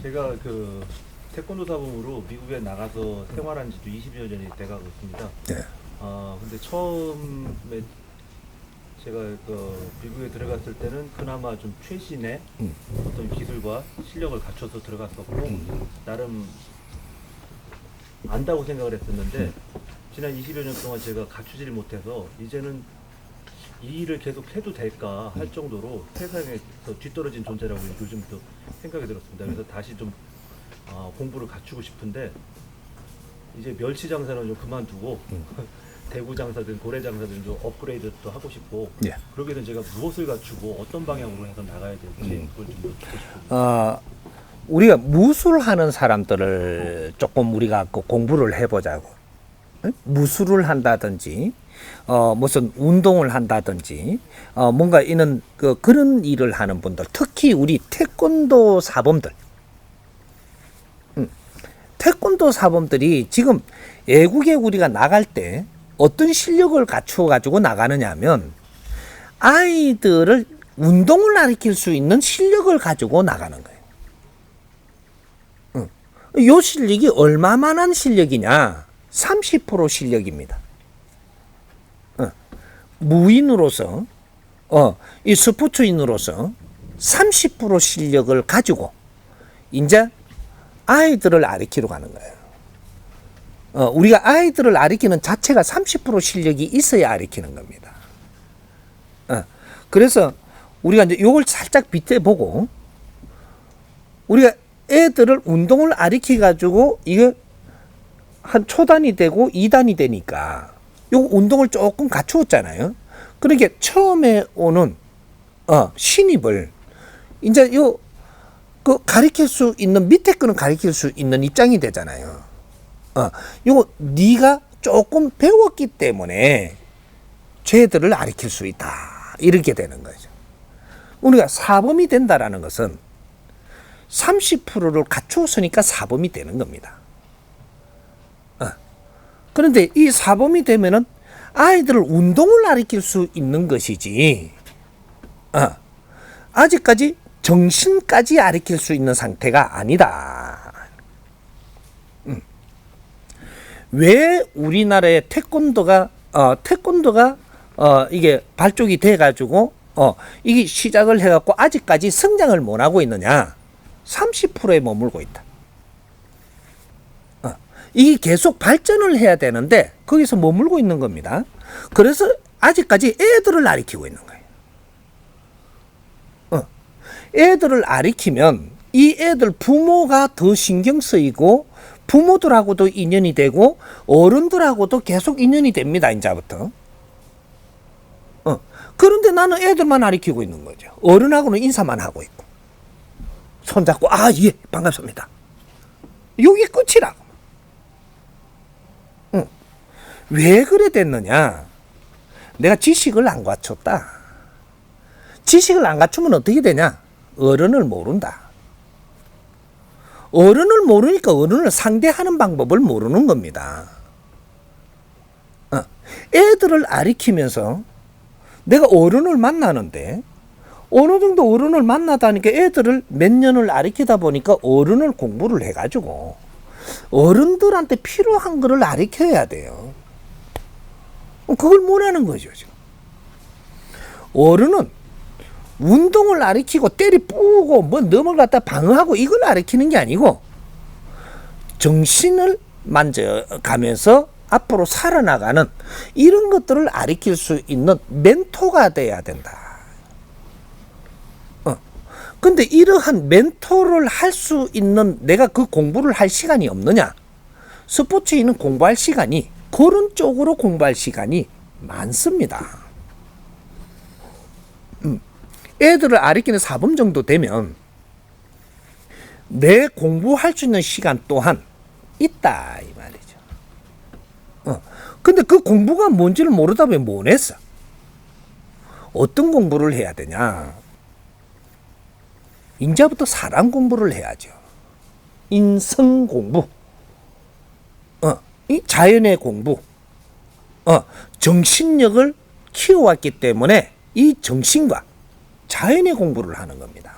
제가 그 태권도 사범으로 미국에 나가서 생활한 지도 20여 년이 돼가고 있습니다. 네. 근데 처음에 제가 그 미국에 들어갔을 때는 그나마 좀 최신의 어떤 기술과 실력을 갖춰서 들어갔었고 나름 안다고 생각을 했었는데 지난 20여 년 동안 제가 갖추질 못해서 이제는 이 일을 계속 해도 될까 할 정도로 세상에서 뒤떨어진 존재라고 요즘부터 생각이 들었습니다. 그래서 다시 좀 공부를 갖추고 싶은데 이제 멸치 장사는 좀 그만두고 대구 장사든 고래 장사든 좀 업그레이드도 하고 싶고 예. 그러게 되면 제가 무엇을 갖추고 어떤 방향으로 해서 나가야 될지 그걸 좀 여쭙고 싶습니다. 우리가 무술하는 사람들을 조금 우리가 그 공부를 해보자고. 응? 무술을 한다든지, 무슨 운동을 한다든지, 뭔가 이런 그런 일을 하는 분들, 특히 우리 태권도 사범들, 태권도 사범들이 지금 외국에 우리가 나갈 때 어떤 실력을 갖추어 가지고 나가느냐 하면 아이들을 운동을 가르칠 수 있는 실력을 가지고 나가는 거예요. 요 실력이 얼마만한 실력이냐? 30% 실력입니다. 무인으로서, 이 스포츠인으로서 30% 실력을 가지고 이제 아이들을 가르치러 가는 거예요. 우리가 아이들을 가르치는 자체가 30% 실력이 있어야 가르치는 겁니다. 그래서 우리가 이제 요걸 살짝 빗대보고 우리가 애들을 운동을 가르쳐 가지고 이게 한 초단이 되고 2단이 되니까 요 운동을 조금 갖추었잖아요. 그러니까 처음에 오는 신입을 이제 요 그 가르칠 수 있는 밑에 거는 가르칠 수 있는 입장이 되잖아요. 요거 네가 조금 배웠기 때문에 쟤들을 가르칠 수 있다. 이렇게 되는 거죠. 우리가 사범이 된다라는 것은 30%를 갖추었으니까 사범이 되는 겁니다. 그런데 이 사범이 되면은 아이들을 운동을 가르칠 수 있는 것이지, 아직까지 정신까지 가르칠 수 있는 상태가 아니다. 왜 우리나라의 태권도가 이게 발족이 돼가지고 이게 시작을 해갖고 아직까지 성장을 못하고 있느냐? 30%에 머물고 있다. 이게 계속 발전을 해야 되는데 거기서 머물고 있는 겁니다. 그래서 아직까지 애들을 가르치고 있는 거예요. 애들을 가르치면 이 애들 부모가 더 신경 쓰이고 부모들하고도 인연이 되고 어른들하고도 계속 인연이 됩니다. 이제부터. 그런데 나는 애들만 가르치고 있는 거죠. 어른하고는 인사만 하고 있고 손잡고 예 반갑습니다. 이게 끝이라고. 왜 그래 됐느냐? 내가 지식을 안 갖췄다. 지식을 안 갖추면 어떻게 되냐? 어른을 모른다. 어른을 모르니까 어른을 상대하는 방법을 모르는 겁니다. 애들을 가르치면서 내가 어른을 만나는데 어느 정도 어른을 만나다니까 애들을 몇 년을 가르치다 보니까 어른을 공부를 해가지고 어른들한테 필요한 거를 가르쳐야 돼요. 그걸 못하는 거죠, 지금. 어른은 운동을 가르치고 때리 뿌고 뭐 넘을 갖다 방어하고 이걸 가르치는 게 아니고 정신을 만져가면서 앞으로 살아나가는 이런 것들을 가르칠 수 있는 멘토가 돼야 된다. 근데 이러한 멘토를 할 수 있는 내가 그 공부를 할 시간이 없느냐? 스포츠인은 공부할 시간이 그런 쪽으로 공부할 시간이 많습니다. 애들을 가르치는 사범 정도 되면 내 공부할 수 있는 시간 또한 있다 이 말이죠. 근데 그 공부가 뭔지를 모르다 보면 못 했어. 어떤 공부를 해야 되냐? 이제부터 사람 공부를 해야죠. 인성 공부, 이 자연의 공부, 정신력을 키워왔기 때문에 이 정신과 자연의 공부를 하는 겁니다.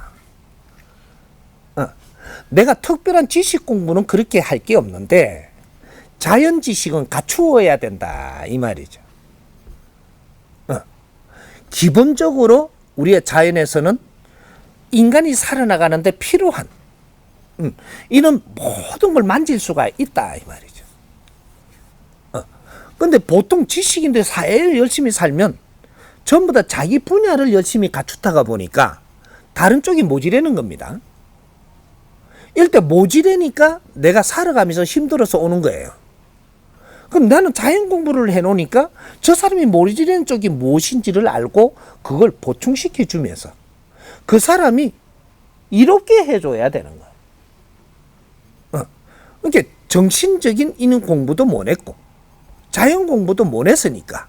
내가 특별한 지식 공부는 그렇게 할 게 없는데 자연 지식은 갖추어야 된다 이 말이죠. 기본적으로 우리의 자연에서는 인간이 살아나가는데 필요한 이런 모든 걸 만질 수가 있다 이 말이죠. 근데 보통 지식인들 사회를 열심히 살면 전부 다 자기 분야를 열심히 갖추다가 보니까 다른 쪽이 모자라는 겁니다. 일단 모자라니까 내가 살아가면서 힘들어서 오는 거예요. 그럼 나는 자연 공부를 해놓으니까 저 사람이 모자라는 쪽이 무엇인지를 알고 그걸 보충시켜 주면서 그 사람이 이롭게 해줘야 되는 거예요. 그러니까 정신적인 이는 공부도 못 했고 자연 공부도 못 했으니까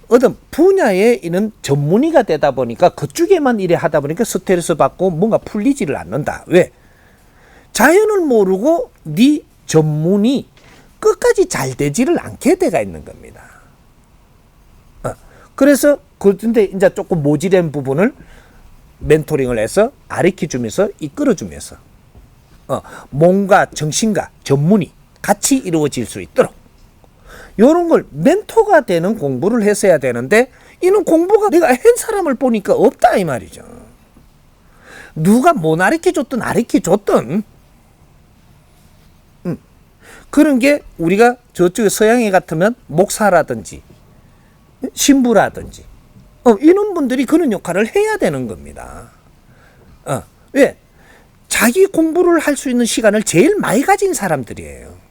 어떤 분야에 있는 전문의가 되다 보니까 그쪽에만 일에 하다 보니까 스트레스 받고 뭔가 풀리지를 않는다. 왜? 자연을 모르고 네 전문이 끝까지 잘 되지를 않게 돼가 있는 겁니다. 그래서 그런데 이제 조금 모질한 부분을 멘토링을 해서 가르쳐 주면서 이끌어 주면서 몸과 정신과 전문이 같이 이루어질 수 있도록 이런 걸 멘토가 되는 공부를 했어야 되는데 이는 공부가 내가 한 사람을 보니까 없다 이 말이죠. 누가 뭐 가르쳐 줬든 가르쳐 줬든 그런 게 우리가 저쪽에 서양에 같으면 목사라든지 신부라든지 이런 분들이 그런 역할을 해야 되는 겁니다. 왜? 자기 공부를 할 수 있는 시간을 제일 많이 가진 사람들이에요.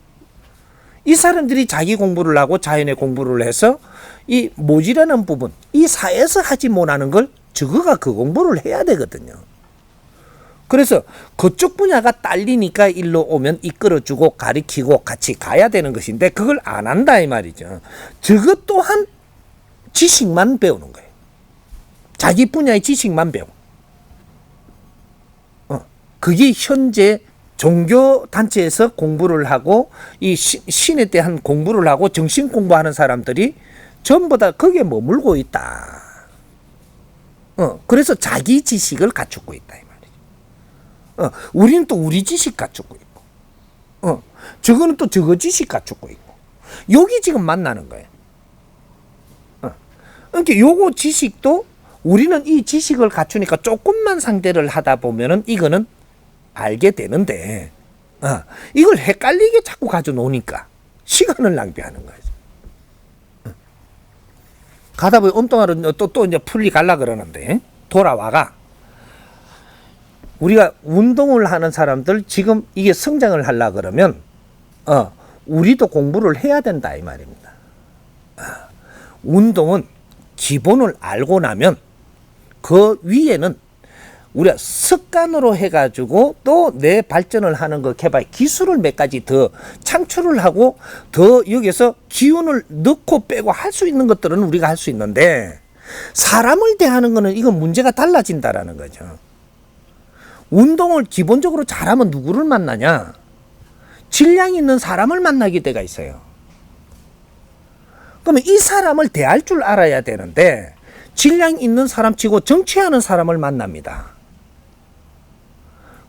이 사람들이 자기 공부를 하고 자연의 공부를 해서 이 모질하는 부분, 이 사회에서 하지 못하는 걸 저거가 그 공부를 해야 되거든요. 그래서 그쪽 분야가 딸리니까 일로 오면 이끌어주고 가리키고 같이 가야 되는 것인데 그걸 안 한다 이 말이죠. 저것 또한 지식만 배우는 거예요. 자기 분야의 지식만 배워. 그게 현재 종교 단체에서 공부를 하고 이 신에 대한 공부를 하고 정신 공부하는 사람들이 전부 다 거기에 머물고 있다. 그래서 자기 지식을 갖추고 있다 이 말이죠. 우리는 또 우리 지식 갖추고 있고, 저거는 또 저거 지식 갖추고 있고, 여기 지금 만나는 거예요. 그러니까 요거 지식도 우리는 이 지식을 갖추니까 조금만 상대를 하다 보면은 이거는 알게 되는데, 이걸 헷갈리게 자꾸 가져놓으니까 시간을 낭비하는 거죠. 가다 보니 엉뚱하로 또 이제 풀리 갈라 그러는데, 돌아와가. 우리가 운동을 하는 사람들 지금 이게 성장을 하려 그러면, 우리도 공부를 해야 된다 이 말입니다. 운동은 기본을 알고 나면 그 위에는 우리가 습관으로 해가지고 또 내 발전을 하는 거 개발 기술을 몇 가지 더 창출을 하고 더 여기서 기운을 넣고 빼고 할 수 있는 것들은 우리가 할 수 있는데 사람을 대하는 거는 이건 문제가 달라진다라는 거죠. 운동을 기본적으로 잘하면 누구를 만나냐? 질량 있는 사람을 만나게 돼가 있어요. 그러면 이 사람을 대할 줄 알아야 되는데 질량 있는 사람 치고 정치하는 사람을 만납니다.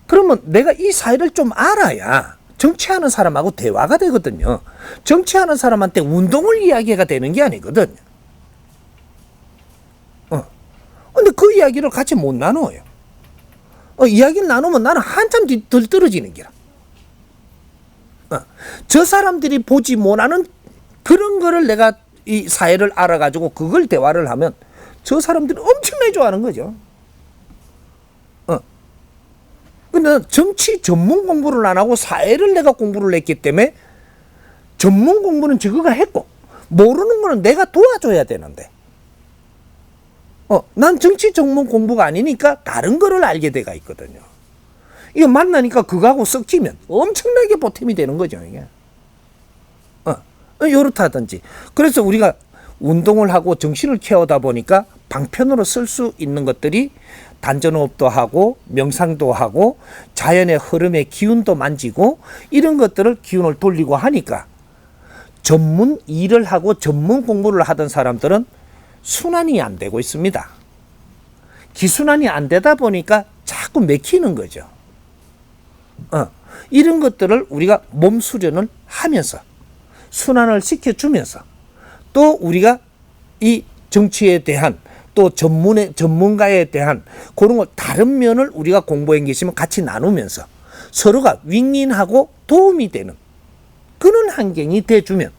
그러면 내가 이 사회를 좀 알아야 정치하는 사람하고 대화가 되거든요. 정치하는 사람한테 운동을 이야기가 되는 게 아니거든요. 근데 그 이야기를 같이 못 나눠요. 이야기를 나누면 나는 한참 덜 떨어지는 기라. 저 사람들이 보지 못하는 그런 거를 내가 이 사회를 알아가지고 그걸 대화를 하면 저 사람들이 엄청나게 좋아하는 거죠. 근데 정치 전문 공부를 안 하고 사회를 내가 공부를 했기 때문에 전문 공부는 저거가 했고 모르는 거는 내가 도와줘야 되는데 난 정치 전문 공부가 아니니까 다른 거를 알게 돼가 있거든요. 이거 만나니까 그거하고 섞이면 엄청나게 보탬이 되는 거죠, 이게. 요렇다든지. 그래서 우리가 운동을 하고 정신을 키우다 보니까 방편으로 쓸 수 있는 것들이 단전호흡도 하고 명상도 하고 자연의 흐름의 기운도 만지고 이런 것들을 기운을 돌리고 하니까 전문 일을 하고 전문 공부를 하던 사람들은 순환이 안 되고 있습니다. 기순환이 안 되다 보니까 자꾸 맥히는 거죠. 이런 것들을 우리가 몸 수련을 하면서 순환을 시켜주면서 또 우리가 이 정치에 대한 또 전문가에 대한 그런 걸 다른 면을 우리가 공부해 계시면 같이 나누면서 서로가 윈윈하고 도움이 되는 그런 환경이 돼주면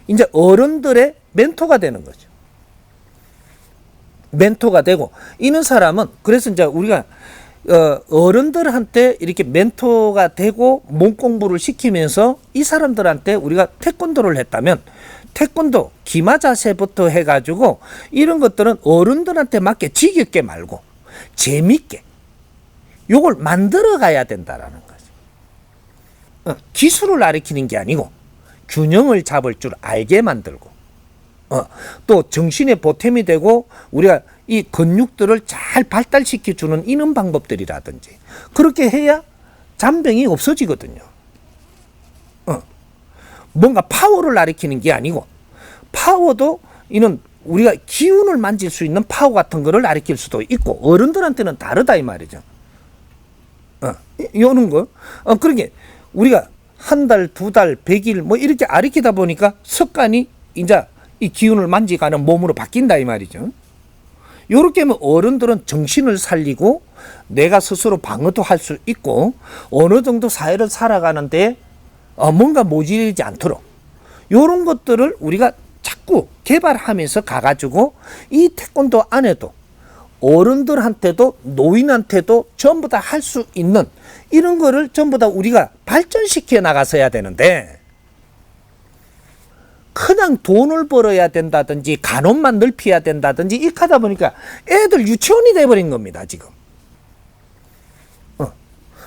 이제 어른들의 멘토가 되는 거죠. 멘토가 되고 이런 사람은 그래서 이제 우리가 어른들한테 이렇게 멘토가 되고 몸 공부를 시키면서 이 사람들한테 우리가 태권도를 했다면 태권도 기마 자세부터 해가지고 이런 것들은 어른들한테 맞게 지겹게 말고 재밌게 요걸 만들어 가야 된다라는 거죠. 기술을 가르치는 게 아니고 균형을 잡을 줄 알게 만들고 또 정신의 보탬이 되고 우리가 이 근육들을 잘 발달시켜주는 이런 방법들이라든지 그렇게 해야 잔병이 없어지거든요. 뭔가 파워를 가리키는 게 아니고 파워도 이는 우리가 기운을 만질 수 있는 파워 같은 거를 가리킬 수도 있고 어른들한테는 다르다 이 말이죠. 요런 거. 그러게 우리가 한 달, 두 달, 100일 뭐 이렇게 가리키다 보니까 습관이 이제 이 기운을 만지가는 몸으로 바뀐다 이 말이죠. 요렇게 하면 어른들은 정신을 살리고 내가 스스로 방어도 할 수 있고 어느 정도 사회를 살아가는데 뭔가 모질리지 않도록 요런 것들을 우리가 자꾸 개발하면서 가가지고 이 태권도 안에도 어른들한테도 노인한테도 전부 다 할 수 있는 이런 거를 전부 다 우리가 발전시켜 나가서야 되는데 그냥 돈을 벌어야 된다든지 간혹만 넓혀야 된다든지 이렇게 하다 보니까 애들 유치원이 돼버린 겁니다 지금.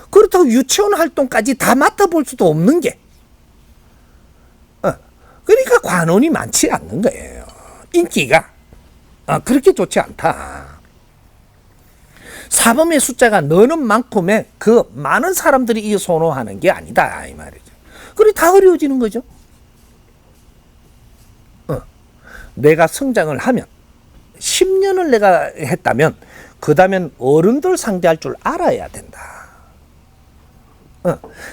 그렇다고 유치원 활동까지 다 맡아볼 수도 없는 게 그러니까 관원이 많지 않는 거예요. 인기가 그렇게 좋지 않다. 사범의 숫자가 너는 만큼의 그 많은 사람들이 이 선호하는 게 아니다 이 말이죠. 그래 다 어려워지는 거죠. 내가 성장을 하면 10년을 내가 했다면 그 다음엔 어른들 상대할 줄 알아야 된다.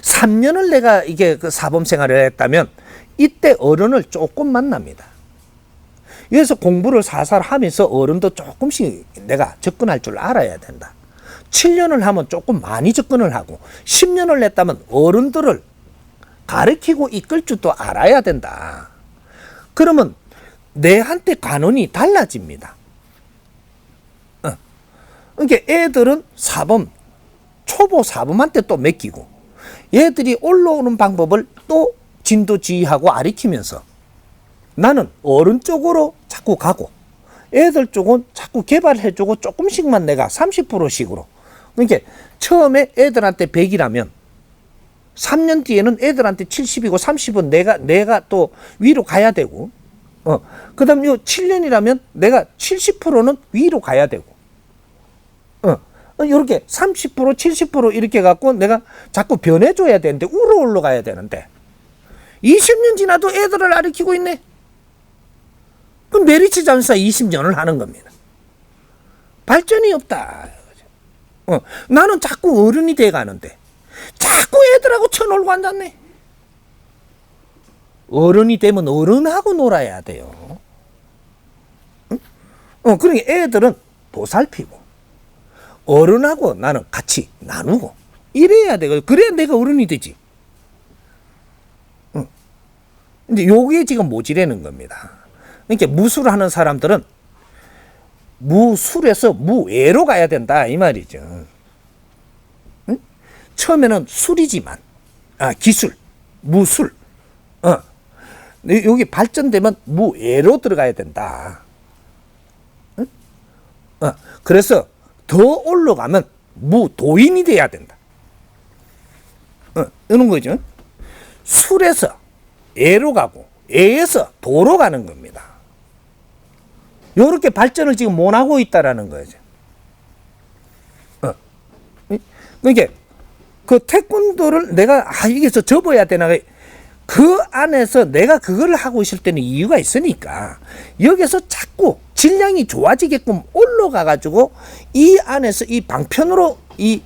3년을 내가 이게 그 사범 생활을 했다면 이때 어른을 조금 만납니다. 그래서 공부를 살살 하면서 어른도 조금씩 내가 접근할 줄 알아야 된다. 7년을 하면 조금 많이 접근을 하고 10년을 했다면 어른들을 가르치고 이끌 줄도 알아야 된다. 그러면 내한테 관원이 달라집니다. 그러니까 애들은 사범, 초보 사범한테 또 맡기고 얘들이 올라오는 방법을 또 진도지휘하고 가르치면서 나는 어른 쪽으로 자꾸 가고 애들 쪽은 자꾸 개발해주고 조금씩만 내가 30%씩으로 그러니까 처음에 애들한테 100이라면 3년 뒤에는 애들한테 70이고 30은 내가 또 위로 가야 되고 그 다음 요 7년이라면 내가 70%는 위로 가야 되고 이렇게 30% 70% 이렇게 갖고 내가 자꾸 변해줘야 되는데 우러 올라가야 되는데 20년 지나도 애들을 가르치고 있네. 그럼 메리츠 장사 20년을 하는 겁니다. 발전이 없다. 나는 자꾸 어른이 돼가는데 자꾸 애들하고 쳐놀고 앉았네. 어른이 되면 어른하고 놀아야 돼요. 그러니까 애들은 보살피고 어른하고 나는 같이 나누고 이래야 돼. 그래야 내가 어른이 되지. 근데 요게 지금 모질라는 겁니다. 그러니까 무술을 하는 사람들은 무술에서 무예로 가야 된다 이 말이죠. 처음에는 술이지만 기술, 무술 여기 발전되면 무예로 들어가야 된다. 그래서 더 올라가면 무도인이 돼야 된다. 이런 거죠. 술에서 예로 가고 예에서 도로 가는 겁니다. 이렇게 발전을 지금 못하고 있다라는 거죠. 그러니까 그 태권도를 내가 여기서 접어야 되나 그 안에서 내가 그걸 하고 있을 때는 이유가 있으니까 여기서 자꾸 질량이 좋아지게끔 올라가 가지고 이 안에서 이 방편으로 이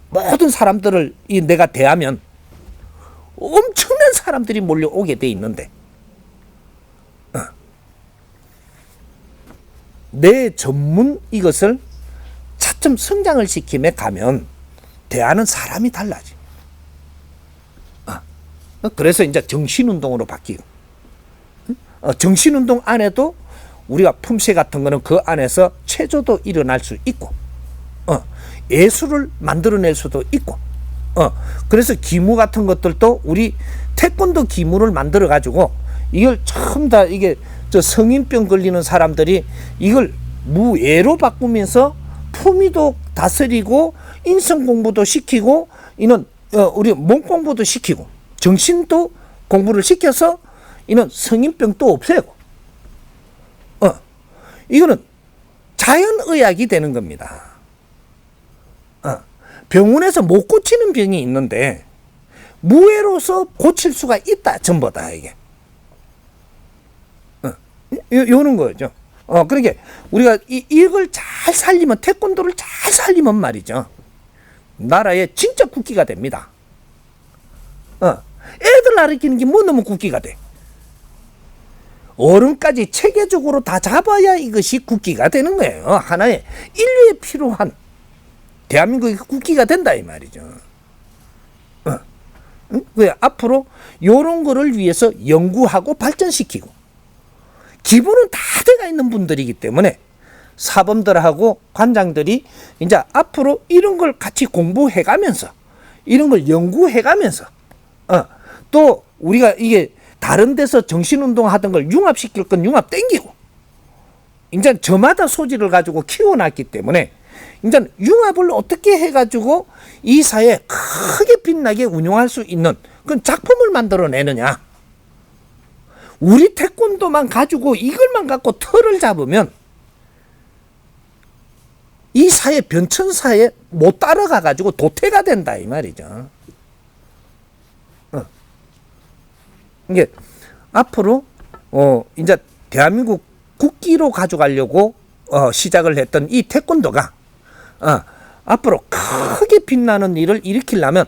모든 사람들을 내가 대하면 엄청난 사람들이 몰려오게 돼 있는데 내 전문 이것을 차츰 성장을 시킴에 가면 대하는 사람이 달라지. 그래서 이제 정신운동으로 바뀌고 정신운동 안에도 우리가 품새 같은 거는 그 안에서 체조도 일어날 수 있고 예술을 만들어낼 수도 있고 그래서 기무 같은 것들도 우리 태권도 기무를 만들어 가지고 이걸 처음 다 이게 저 성인병 걸리는 사람들이 이걸 무예로 바꾸면서 품위도 다스리고 인성 공부도 시키고 이는 우리 몸 공부도 시키고 정신도 공부를 시켜서 이는 성인병도 없애고 이거는 자연의학이 되는 겁니다. 병원에서 못 고치는 병이 있는데 무예로서 고칠 수가 있다. 전부 다 이게 요는 거죠. 그러니까 우리가 이걸 잘 살리면 태권도를 잘 살리면 말이죠. 나라에 진짜 국기가 됩니다. 애들 가르치는 게 뭐 너무 국기가 돼. 어른까지 체계적으로 다 잡아야 이것이 국기가 되는 거예요. 하나의 인류에 필요한 대한민국의 국기가 된다 이 말이죠. 왜 앞으로 이런 거를 위해서 연구하고 발전시키고 기본은 다 돼가 있는 분들이기 때문에 사범들하고 관장들이 이제 앞으로 이런 걸 같이 공부해가면서 이런 걸 연구해가면서 또 우리가 이게 다른 데서 정신운동 하던 걸 융합시킬 건 융합 땡기고 이제 저마다 소질을 가지고 키워놨기 때문에 이제 융합을 어떻게 해가지고 이 사회에 크게 빛나게 운용할 수 있는 그런 작품을 만들어내느냐. 우리 태권도만 가지고 이걸만 갖고 틀을 잡으면 이 사회 변천사에 못 따라가가지고 도태가 된다 이 말이죠. 이게 앞으로 이제 대한민국 국기로 가져가려고 시작을 했던 이 태권도가 앞으로 크게 빛나는 일을 일으키려면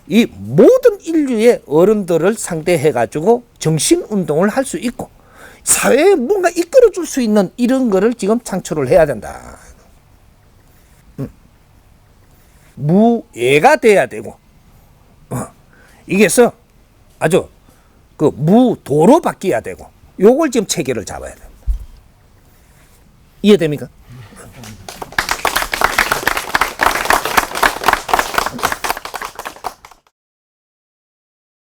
이 모든 인류의 어른들을 상대해 가지고 정신 운동을 할 수 있고 사회에 뭔가 이끌어 줄 수 있는 이런 거를 지금 창출을 해야 된다. 무예가 돼야 되고 이게서 아주 그 무도로 바뀌어야 되고 요걸 지금 체계를 잡아야 됩니다. 이해됩니까?